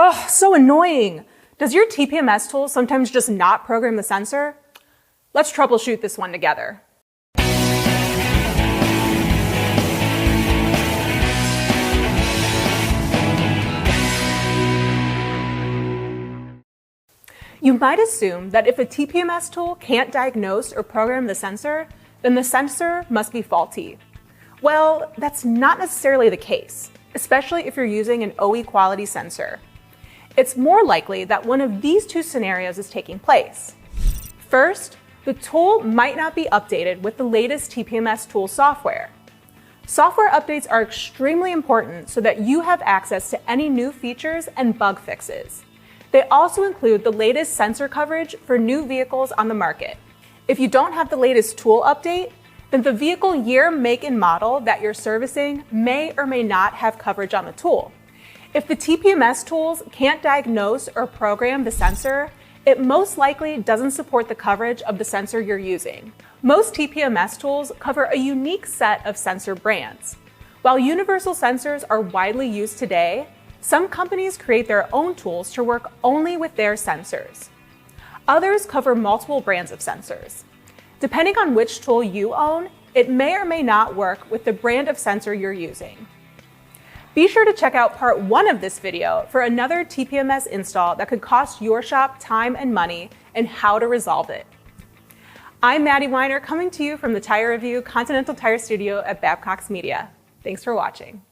Oh, so annoying. Does your TPMS tool sometimes just not program the sensor? Let's troubleshoot this one together. You might assume that if a TPMS tool can't diagnose or program the sensor, then the sensor must be faulty. Well, that's not necessarily the case, especially if you're using an OE quality sensor. It's more likely that one of these two scenarios is taking place. First, the tool might not be updated with the latest TPMS tool software. Software updates are extremely important so that you have access to any new features and bug fixes. They also include the latest sensor coverage for new vehicles on the market. If you don't have the latest tool update, then the vehicle year, make, and model that you're servicing may or may not have coverage on the tool. If the TPMS tools can't diagnose or program the sensor, it most likely doesn't support the coverage of the sensor you're using. Most TPMS tools cover a unique set of sensor brands. While universal sensors are widely used today, some companies create their own tools to work only with their sensors. Others cover multiple brands of sensors. Depending on which tool you own, it may or may not work with the brand of sensor you're using. Be sure to check out part 1 of this video for another TPMS install that could cost your shop time and money and how to resolve it. I'm Maddie Winer, coming to you from the Tire Review Continental Tire Studio at Babcox Media. Thanks for watching.